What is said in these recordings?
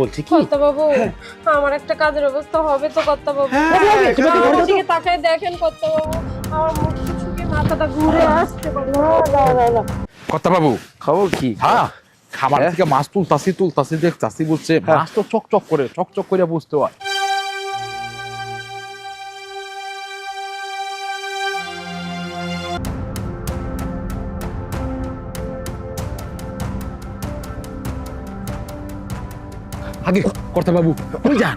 বলছি কি কর্তা বাবু আমার একটা কাজের অবস্থা হবে তো কর্তা বাবু আমার দিকে তাকায় দেখেন কর্তা বাবু আমার মুখ শুকিয়ে মাথাটা ঘুরে আসছে কর্তা বাবু খবর কি? হ্যাঁ খাবার থেকে মাছ তুলতাছি দেখতাছি বলছে মাছ তো চকচক করে বুঝতে হয়। আগে কর্তা বাবু ওই যান।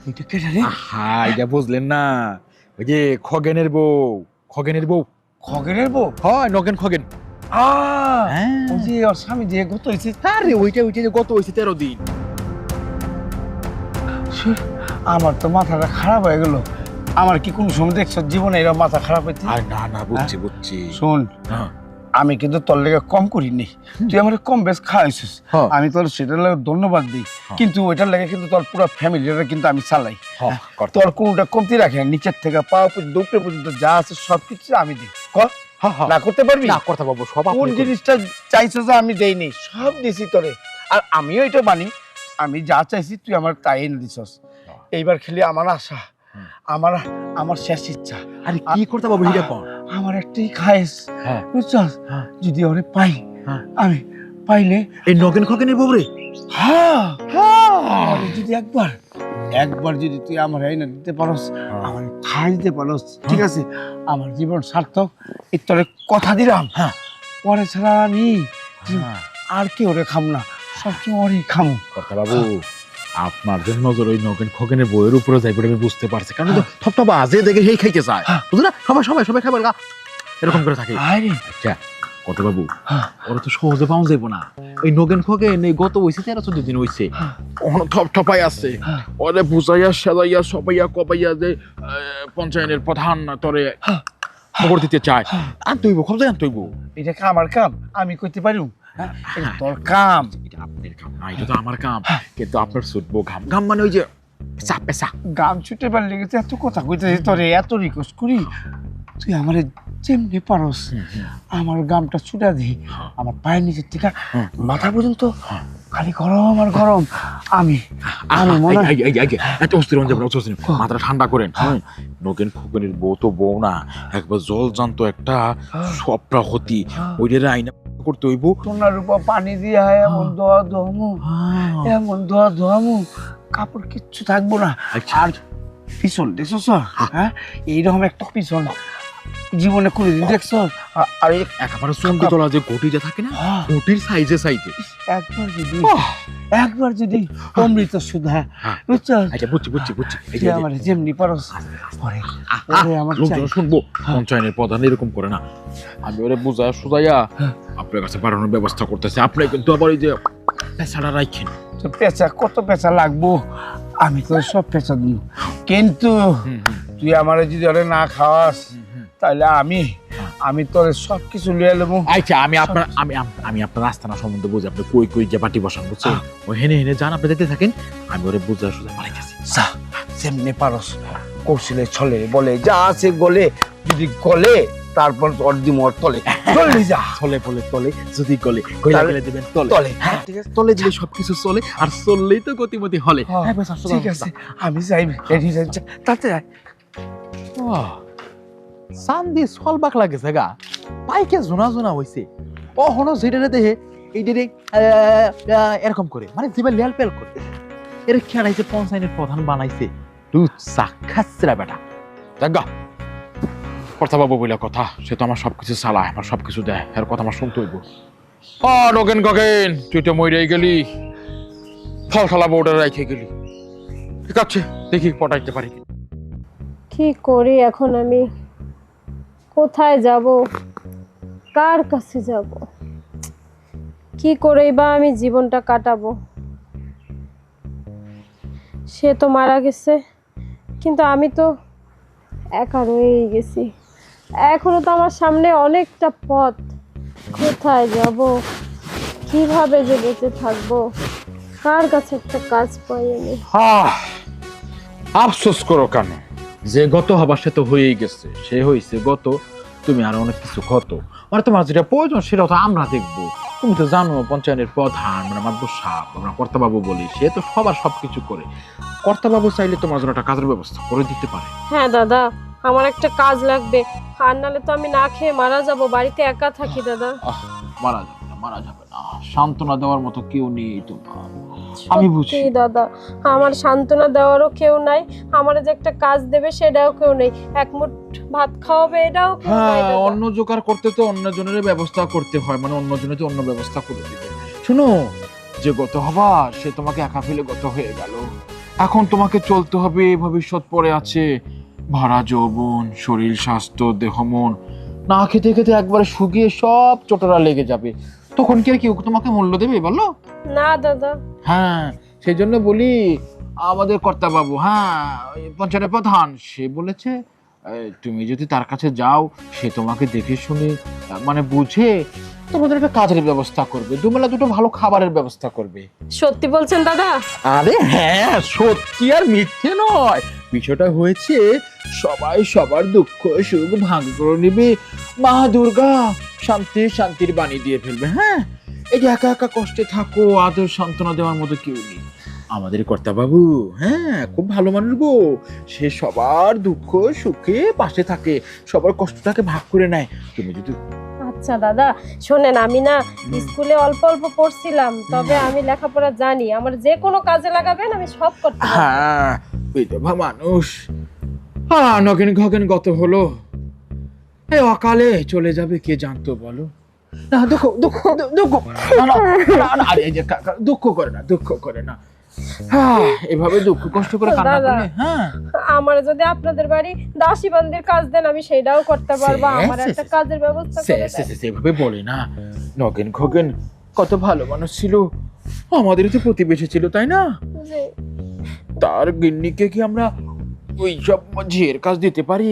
এটা কে জানে? হ্যাঁ এটা বুঝলেন না, ওই যে খগেনের বউ খগেনের বউ? হয় নগেন খগেন। ওই যে ওর স্বামী যে গত হয়েছে। আরে ওইটা যে গত হয়েছে 13 দিন। আমার তো মাথাটা খারাপ হয়ে গেল। আমার কি কোন সময় দেখছ জীবনে এরকম মাথা খারাপ হয়েছে? আর না বুঝছি শোন, হ্যাঁ আমি কিন্তু তোর লেগে কম করিনি, তুই আমার কম বেশ খাওয়াইছিস, আমি তোর সেটার লেগে ধন্যবাদ দিই, কিন্তু ওইটার লেগে কিন্তু তোর পুরো ফ্যামিলিটা কিন্তু আমি চালাই। তোর কোনটা কমতি রাখি না, নিচের থেকে পাওয়া পর্যন্ত উপরে পর্যন্ত যা আছে সবকিছু আমি দিই। না করতে পারবি না কর্তা বাবু সব কোন জিনিসটা চাইছো যে আমি দেইনি, সব দিছি তোরে। আর আমিও এটা মানি, আমি যা চাইছি তুই আমার তাই এনে দিছস। এইবার খেলি আমার আশা, আমার শেষ ইচ্ছা। আরে কি করতে বাবু এটা কোন? আমার একটাই খায়েস, হ্যাঁ বুঝছস? হ্যাঁ যদি ওরে পাই, হ্যাঁ আমি পাইলে এই নগেন খগেনের বউ রে, হ্যাঁ আরে যদি একবার যদি তুই আমার এনে দিতে পারস, আমার খাই দিতে পারস, ঠিক আছে, আমার জীবন সার্থক। এই তোরে কথা দিলাম, হ্যাঁ পরে ছাড়া আমি আর কি ওরে খাম না, সব কি ওরই খামু। কর্তা বাবু আপনার যে নজর ওই নগেন খগেনের বউয়ের উপরে যাই বলে আমি বুঝতে পারছি, কারণ থপটা বাজে দেখে সেই খাইতে চায়, বুঝলি না? সবাই খাবার গা এরকম করে থাকে। আচ্ছা কর্তা বাবু ওরা তো সহজে পাওয়া যাইব না, এই নগেন খগেন এই গত হইছে 13-14 দিন হইছে, থপঠাপাই আছে, ওরে বুঝাইয়া সাজাইয়া সবাইয়া কবাইয়া যে পঞ্চায়েতের প্রধান তোরে খবর দিতে চায়, আনতইব খবর আনতইব। এটা আমার কাম, আমি কইতে পারুম? তোর কাম। এটা আপনার কাম না, এটা তো আমার কাম, কিন্তু আপনার ছুটবো ঘাম মানে ওই যে পেশা গাম ছুটে পারলে গেছে এত কথা কইতেছি তোরে, এত রিকোয়েস্ট করি, তুই আমারে যেমনি পারস আমার গামটা ছুটা দি, আমার পায়ের নিচের থেকে মাথা পর্যন্ত খালি গরম আর গরম। আমি মনে এত অস্থির হয়ে যাবেন, মাথাটা ঠান্ডা করেন। নগেন খগেনের বউ তো বউ না, একবার জল জানত একটা সবটা হতি, ওইটারে আইনা করতে হইব। সোনার উপর পানি দিয়া এমন দোয়া ধোয়ামু কাপড় কিচ্ছু থাকবো না। আর পিছন দেখছো হ্যাঁ, এইরকম একটা পিছন জীবনে কোনদিন দেখছো? আর একেবারে চন্ডি তোলা যে গটিটা থাকে না, গটির সাইজে একবার যদি অমৃত সুধা, বুঝছো? আচ্ছা বুঝছি তুই আমার যেমনি পারস পরে আমার শুনবো পঞ্চায়েতের প্রধান এরকম করে না, আমি ওরে বুঝায় সুজাইয়া আপনার কাছে বাড়ানোর ব্যবস্থা করতেছি। আপনি কিন্তু আবার এই যে পেঁচাটা রাখেন। কত পেঁচা লাগবো, আমি তো সব পেঁচা দিই, কিন্তু তুই আমার যদি ওরে না খাওয়াস তাহলে আমি তোর সবকিছু লিয়ে নেবো। আচ্ছা আমি আপনার আস্থানা সম্বন্ধে বুঝি, আপনি কই যে বাটি বসান, বুঝছেন? ওই হেনে যান, আপনি যেতে থাকেন, আমি ওরে বুঝা সুঝা পালাইতেছি। যেমনি পারস কৌশলে ছলে বলে যা আছে গলে, যদি গলে তারপর তোর দিম ওর তলে, চলে যা ছলে বলে তলে, যদি গলে গলে দেবেন তলে, হ্যাঁ ঠিক আছে, তলে দিলে সবকিছু চলে, আর চললেই তো গতিমতি হলে। ঠিক আছে আমি যাই, তাতে যাই। সান্দি সলবাক লাগেছে গা, পাইকে জোনা হইছে, ও হনো যেটা দেহে এইটারে এরকম করে, মানে জিবা লেল পেল করে এর খেলাইছে, পঞ্চায়েতের প্রধান বানাইছে, তুই চাখাচ্ছিরা বেটা। দেখা কর্তা বাবু বইলা কথা, সে তো আমার সবকিছু চালায়, আমার সবকিছু দেয়, এর কথা আমার শুনতে হইব। নগেন খগেন তুই তো মইরাই গেলি, ফল খালা বউটা রাইখে গেলি, ঠিক আছে দেখি পটাইতে পারি। কি করি এখন, আমি কোথায় যাব, কার কাছে যাব, কি করেই বা আমি জীবনটা কাটাবো? সে তো মারা গেছে, কিন্তু আমি তো একা রয়েই গেছি। এখনো তো আমার সামনে অনেকটা পথ, কোথায় যাব, কিভাবে যে বেঁচে থাকবো, কার কাছে একটা কাজ পাই আমি? আফসোস করো কেন, যে গত হবার সে তো হয়েই গেছে, সে হয়েছে গত, তুমি আর অনেক কিছু ক্ষত, মানে তোমার যেটা প্রয়োজন সেটা তো আমরা দেখবো, তুমি তো জানো পঞ্চায়েতের প্রধান মানে মাতবর সাহেব আমরা কর্তাবাবু বলি, সে তো সবার সবকিছু করে। কর্তাবাবু চাইলে তোমার জন্য একটা কাজের ব্যবস্থা করে দিতে পারে। হ্যাঁ দাদা, আমার একটা কাজ লাগবে, আর নাহলে তো আমি না খেয়ে মারা যাব, বাড়িতে একা থাকি দাদা। মারা যাবে না, মারা যাবে না, সান্ত্বনা দেওয়ার মতো কেউ নেই তোমার, আমি বুঝি। সত্যি দাদা, আমার সান্ত্বনা দেওয়ারও কেউ নাই, আমার যে একটা কাজ দেবে সেটাও কেউ নেই, এক মুঠ ভাত খাওয়াবে এটাও কেউ নাই হ্যাঁ, দাদা। অন্য জোগাড় করতে তো অন্য জনের ব্যবস্থা করতে হয়, মানে অন্য জনের তো অন্য ব্যবস্থা করে দিবে। শুনো, যে গত হবা সে তোমাকে একা ফেলে গত হয়ে গেল, এখন তোমাকে চলতে হবে, ভবিষ্যৎ পড়ে আছে, ভরা যৌবন, শরীর স্বাস্থ্য দেহ মন না খেতে খেতে একবারে শুকিয়ে সব চোটরা লেগে যাবে, তখন কি আর কেউ তোমাকে মূল্য দেবে বলো? না দাদা। হ্যাঁ, সেই জন্য বলি আমাদের কর্তাবাবু, হ্যাঁ পঞ্চায়েতের প্রধান, সে বলেছে তুমি যদি তার কাছে যাও, সে তোমাকে দেখে শুনে মানে বুঝে তোমাদের একটা কাজের ব্যবস্থা করবে, দুবেলা দুটো ভালো খাবারের ব্যবস্থা করবে। সত্যি বলছেন দাদা? আরে হ্যাঁ, সত্যি আর মিথ্যে নয়, বিষয়টা হয়েছে সবাই সবার দুঃখ সুখ ভাগ করে নিবে, মা দুর্গা শান্তির বাণী দিয়ে ফেলবে। হ্যাঁ, এই যে একা একা কষ্টে থাকো, আদর সান্ত্বনা দেওয়ার মতো কেউ নেই। আমাদের কর্তাবাবু হ্যাঁ খুব ভালো মানুষ গো, সে সবার দুঃখ সুখে পাশে থাকে, সবার কষ্টটাকে ভাগ করে নেয়। তুমি যদি আচ্ছা দাদা শোনেন, আমি না স্কুলে অল্প অল্প পড়ছিলাম, তবে আমি লেখাপড়া জানি, আমার যে কোনো কাজে লাগাবেন আমি সব করতে পারবো। হ্যাঁ, বিধবা মানুষ, হ্যাঁ নগেন ঘগেন গত হলো, এই অকালে চলে যাবে কে জানতো বলো? না দুঃখ দুঃখ দুঃখ না, না, না, না, আরে এই যে দুঃখ করে না, হ্যাঁ এভাবে দুঃখ কষ্ট করে কান্না দাদা, করলে, হ্যাঁ আমার যদি আপনাদের বাড়ি দাসী বান্দির কাজ দেন আমি সেটাও করতে পারবো, আমার একটা কাজের ব্যবস্থা করে দেন। সেভাবে বলে না, নগেন খগেন কত ভালো মানুষ ছিল, আমাদেরই তো প্রতিবেশী ছিল তাই না? জি। তার গিন্নিকে কি আমরা ওই সব ঝিয়ের কাজ দিতে পারি?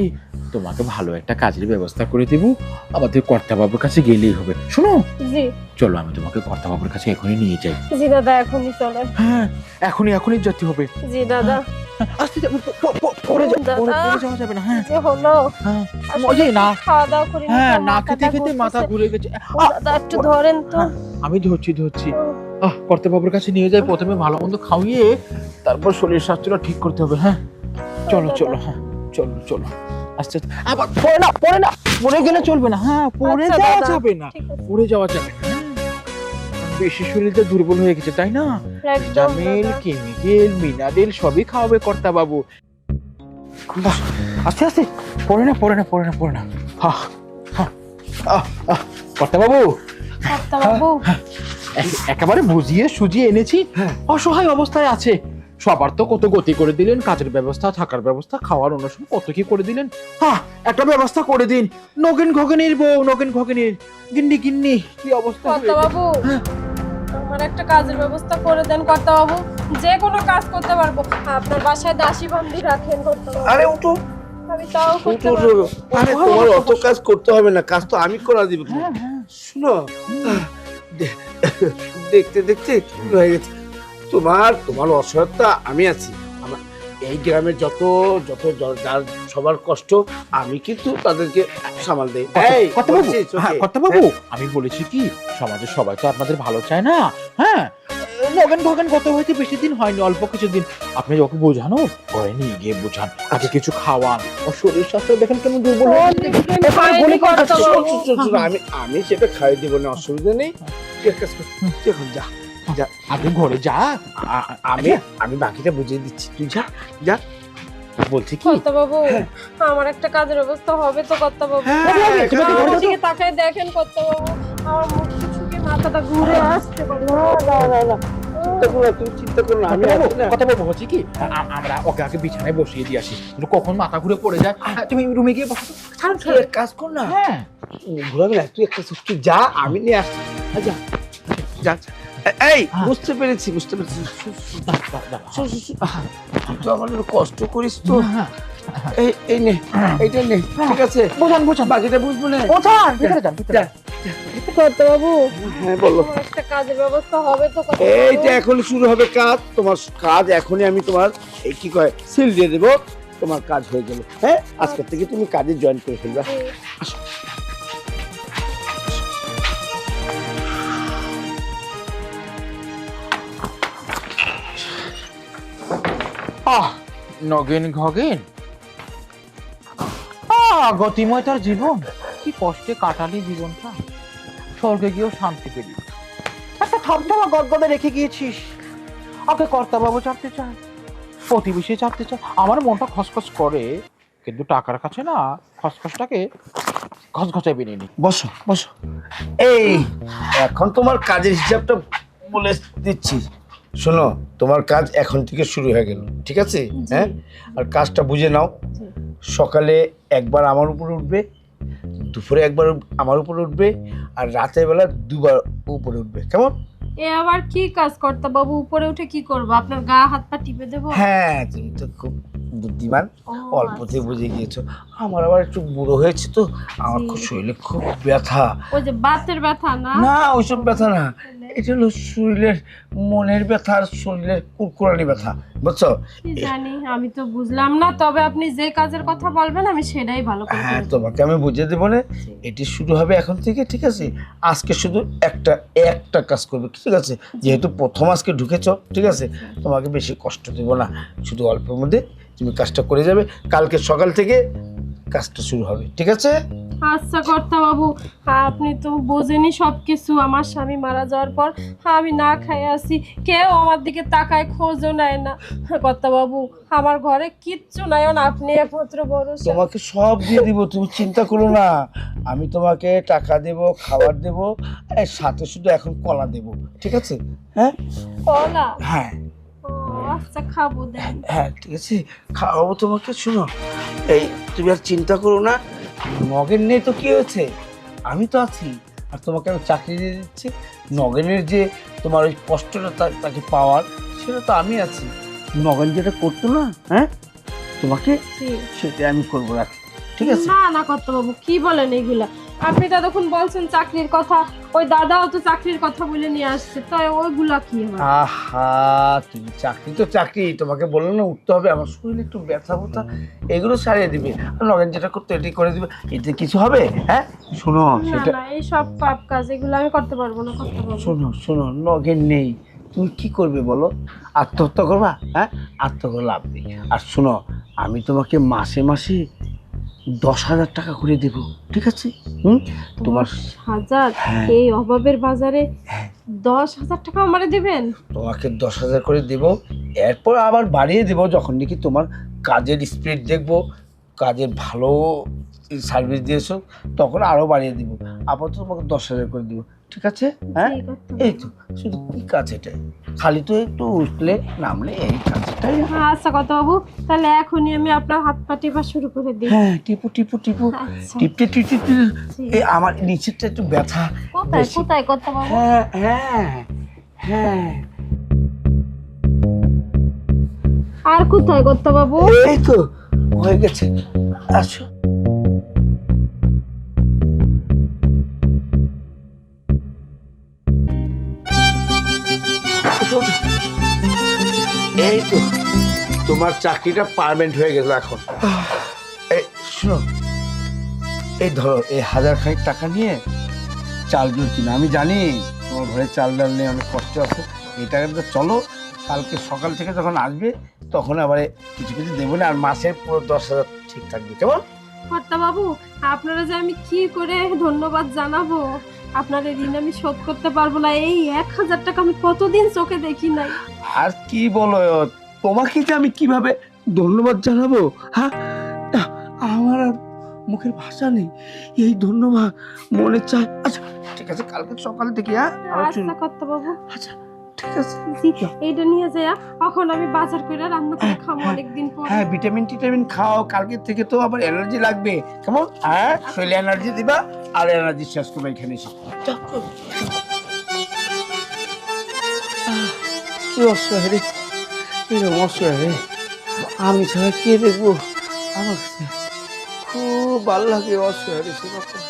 তোমাকে ভালো একটা কাজের ব্যবস্থা করে দেবো, আমাদের কর্তাবাবুর কাছে গেলেই হবে। শোনো, জি চলো আমি তোমাকে কর্তাবাবুর কাছে এখনই নিয়ে যাই। জি দাদা, এখনই চলেন। হ্যাঁ, এখনই যেতে হবে। জি দাদা। আস্তে পড়ে যাওয়া যাবে না। হ্যাঁ যে হলো হ্যাঁ, আসলে ওই যে না, খাওয়া দাওয়া করি না, হ্যাঁ তো না মাথাটা খেতে খেতে মাথা ঘুরতেছে। ঘুরে গেছে। ও দাদা একটু ধরেন তো। হ্যাঁ, আমি ধরছি। কর্তাবাবুর কাছে নিয়ে যাই, প্রথমে ভালো মন্দ খাওয়িয়ে তারপর শরীর স্বাস্থ্যটা ঠিক করতে হবে। হ্যাঁ চলো, হ্যাঁ চলো আস্তে আস্তে, আবার পড়ে না পড়ে গেলে চলবে না। হ্যাঁ, পড়ে আচ্ছা যাওয়া দাদা, যাবে না, ঠিক আছে। পড়ে যাওয়া যাবে না। বেশি শরীরটা দুর্বল হয়ে গেছে তাই না? একদম ভিটামিন দাদা। কেমিক্যাল মিনারেল সবই খাওয়াবে কর্তাবাবু। আস্তে পড়ে না। কর্তাবাবু কর্তাবাবু, একেবারে বুঝিয়ে সুজিয়ে এনেছি, অসহায় অবস্থায় আছে। সবার তো কত গতি করে দিলেন, কাজের ব্যবস্থা, থাকার ব্যবস্থা, খাওয়ার অনুষ্ঠান কত কি করে দিলেন। হ্যাঁ, একটা ব্যবস্থা করে দিন। নগেন ঘগেনের বউ, নগেন ঘগেনের গিন্নি কি অবস্থা হয়েছে। কর্তাবাবু আমার একটা কাজের ব্যবস্থা করে দেন কর্তাবাবু, যে কোনো কাজ করতে পারবো, আপনার বাসায় দাসী বান্দি রাখেন কর্তাবাবু। আরে উঠো, আমি তাও করতে পারবো। আরে তোমার অত কাজ করতে হবে না, কাজ তো আমি করে দিব। শুনো, দেখতে কি হয়ে গেছে, তোমার অসহায়তা আমি আছি। আমার এই গ্রামের যত যার সবার কষ্ট আমি কিন্তু তাদেরকে সামাল দেই। এই কর্তাবাবু, আমি বলেছি কি সমাজের সবাই তো আপনাদের ভালো চায় না। হ্যাঁ, নগেন ঘগেন গত হইতে বেশি দিন হয়নি, অল্প কিছুদিন। আপনি যখন বোঝানো ঘরে নিয়ে গিয়ে বোঝান, আগে কিছু খাওয়ান, ও শরীর স্বাস্থ্য দেখেন কেমন দুর্বল হয়ে গেছে। আমি সেটা খাই দিব না, অসুবিধা নেই। তুই এক কাজ কর, তুই এখন যা, আপনি ঘরে যা, আমি বাকিটা বুঝিয়ে দিচ্ছি, তুই যা। বলছি কি কর্তাবাবু, আমার একটা কাজের ব্যবস্থা হবে তো কর্তাবাবু? আমার দিকে তাকায় দেখেন কর্তাবাবু, আমার মুখ শুকিয়ে মাথাটা ঘুরে আসছে। তুমি চিন্তা করো না, আমি আছি না। কথা বলবো হচ্ছে কি, আমরা ওকে আগে বিছানায় বসিয়ে দিয়ে আসি, কখন মাথা ঘুরে পড়ে যায়। তুমি রুমে গিয়ে বসো। তুই এক কাজ কর না, হ্যাঁ ঘোরাবি না, তুই এক কাজ কর, তুই যা, আমি নিয়ে আসছি। যা। এই বুঝতে পেরেছি। তুই তো আমার কষ্ট করিস তো। এই নে, এইটা নে, ঠিক আছে? বোঝান বাকিটা বুঝবো না। ভিতরে যান। কর্তাবাবু, হ্যাঁ বলো। আমার একটা কাজের ব্যবস্থা হবে তো কর্তাবাবু? এইটা এখনই শুরু হবে কাজ, তোমার কাজ এখনই আমি তোমার এই কি কয় সিল দিয়ে দেবো, তোমার কাজ হয়ে গেল। হ্যাঁ, আজকে থেকে তুমি কাজে জয়েন করে ফেলবা। জি। নগেন ঘগেন, গতিময় তার জীবন, কি কষ্টে কাটালি জীবনটা, স্বর্গে গিয়েও শান্তি পেলি। একটা থমথমা গদগদে রেখে গিয়েছিস, ওকে কর্তাবাবু চাপতে চায়, প্রতিবেশী চাপতে চায়, আমার মনটা খসখস করে, কিন্তু টাকার কাছে না খসখসটাকে খসখসায় বেরিয়ে নি। বসো বসো, এই এখন তোমার কাজের হিসাবটা বলে দিচ্ছি। শোনো, তোমার কাজ এখন থেকে শুরু হয়ে গেল, ঠিক আছে? হ্যাঁ, আর কাজটা বুঝে নাও। সকালে একবার আমার উপরে উঠবে, দুপুরে একবার আমার উপরে উঠবে, আর রাতের বেলা দুবার উপরে উঠবে, কেমন? এ আবার কি কাজ কর্তা বাবু? উপরে উঠে কি করবো? আপনার গা হাত পা টিপে দেবো? হ্যাঁ, তুমি তো খুব বুদ্ধিমান, অল্পতে বুঝে গিয়েছো। আমার আবার একটু বুড়ো হয়েছে তো, আমার খুব শরীরে খুব ব্যথা। ওই যে বাতের ব্যথা না? না, ওইসব ব্যথা না, এটা হলো শরীরের মনের ব্যথা আর শরীরের কুরকুরানি ব্যথা, বুঝছো? কি জানি, আমি তো বুঝলাম না। তবে আপনি যে কাজের কথা বলবেন আমি সেটাই ভালো করে হ্যাঁ, করব। তোমাকে আমি বুঝিয়ে দেবো না, এটি শুরু হবে এখন থেকে, ঠিক আছে? আজকে শুধু একটা কাজ করবে, ঠিক আছে? যেহেতু প্রথম আজকে ঢুকেছো, ঠিক আছে? তোমাকে বেশি কষ্ট দেবো না, শুধু অল্পের মধ্যে তুমি কাজটা করে যাবে। কালকে সকাল থেকে কাজটা শুরু হবে, ঠিক আছে? আচ্ছা কর্তা বাবু, আপনি তো বোঝেনি সবকিছু। আমার স্বামী মারা যাওয়ার পর আমি না খাই আছি, কেউ আমার দিকে তাকায় খোঁজও নেয় না। কর্তা বাবু, আমার ঘরে কিচ্ছু নাই, আপনি একমাত্র ভরসা। তোমাকে সব দিয়ে দিব, তুমি চিন্তা করো না। আমি তোমাকে টাকা দেব, খাবার দেব, এর সাথে শুধু এখন কলা দেব, ঠিক আছে? হ্যাঁ কলা? হ্যাঁ ও আচ্ছা, খাবো দেন। হ্যাঁ, ঠিক আছে, খাওয়াবো তোমাকে। শুনো, এই তুমি আর চিন্তা করো না, নগেন নেই তো কি হয়েছে, আমি তো আছি। আর তোমাকে আমি চাকরি দিয়ে দিচ্ছি। নগেনের যে তোমার ওই কষ্টটা তাকে পাওয়ার, সেটা তো আমি আছি। নগেন যেটা করতো না, হ্যাঁ, তোমাকে সেটা আমি করবো, রাখি, ঠিক আছে? না না কর্তা বাবু, কি বলেন এগুলা? আপনি তো তখন বলছেন চাকরির কথা, ওই দাদাও তো চাকরির কথা বলে নিয়ে আসছে, তাই ওইগুলা কি হবে? আহা, তুমি চাকরি তো চাকরি, তোমাকে বললো না উঠতে হবে, আমার শরীরে একটু ব্যথা ব্যথা, এগুলো সারিয়ে দিবে। আর নগেন যেটা করতে এটি করে দিবে, এতে কিছু হবে? হ্যাঁ, শোনো, না সেটা না, এই সব পাপ কাজ এগুলো আমি করতে পারবো না কর্তা বাবু। শোনো শোনো, নগেন নেই, তুমি কি করবে বলো? আত্মহত্যা করবা? হ্যাঁ, আত্মহত্যা লাভ নেই। আর শোনো, আমি তোমাকে মাসে মাসে 10,000 টাকা করে দেব, ঠিক আছে? তোমার 10,000? এই অভাবের বাজারে 10,000 টাকা আমারে দিবেন? তোমাকে 10,000 করে দেব, এরপর আবার বাড়িয়ে দেব যখন নাকি তোমার কাজের স্পিড দেখবো, কাজের ভালো সার্ভিস দিয়েছো, তখন আরো বাড়িয়ে দিব। আপাতত তোমাকে 10,000 করে দিব, ঠিক আছে? হ্যাঁ, এই তো, শুধু কি কাজ এটা, খালি তো একটু উঠলে নামলে এই কাজটাই। আচ্ছা কর্তা বাবু, তাহলে এখনই আমি আপনার হাত পা টিপা শুরু করে দিই। হ্যাঁ, টিপু টিপু টিপু, আচ্ছা। টিপতে টিপতে টিপতে, এই আমার নিচেরটা একটু ব্যথা। কোথায় বেশি। কোথায় কর্তা বাবু? হ্যাঁ হ্যাঁ হ্যাঁ, আর কোথায় কর্তা বাবু? এই তো হয়ে গেছে, আসো। এই তো তোমার চাকরিটা পার্মানেন্ট হয়ে গেল এখন। এই শোনো, এই ধরো, এই 1,000 খানিক টাকা নিয়ে চালগুলো কিনা। আমি জানি তোমার ঘরে চাল ডাল নিয়ে অনেক কষ্ট আছে, এই টাকাটা চলো, কালকে সকাল থেকে যখন আসবে তখন আবার কিছু কিছু দেবো না, আর মাসের পুরো 10,000 ঠিক থাকবে, কেমন? কর্তা বাবু, আপনারা যে আমি কি করে ধন্যবাদ জানাবো, আপনার এই ঋণ আমি শোধ করতে পারবো না। এই 1,000 টাকা আমি কতদিন চোখে দেখি নাই। আর কি বলো, তোমাকে যে আমি কিভাবে ধন্যবাদ জানাবো? হ্যাঁ, আমার আর মুখের ভাষা নেই, এই ধন্যবাদ মনে চায়। আচ্ছা ঠিক আছে, কালকে সকাল থেকে, হ্যাঁ আচ্ছা কর্তা বাবু, আচ্ছা ঠিক আছে, এইটা নিয়ে যাই, এখন আমি বাজার করে রান্না করে খাবো অনেকদিন পর। হ্যাঁ, ভিটামিন টিটামিন খাও, কালকে থেকে তো আবার এনার্জি লাগবে, কেমন? হ্যাঁ, শরীরে এনার্জি দিবা, আর এনার্জি শেষ করবে এখানে এসে। কি অসহায় রে, এরকম অসহায় রে, আমি ছাড়া কে দেখবো? আমার কাছে খুব ভালো লাগে অসহায় রে সেবা করে।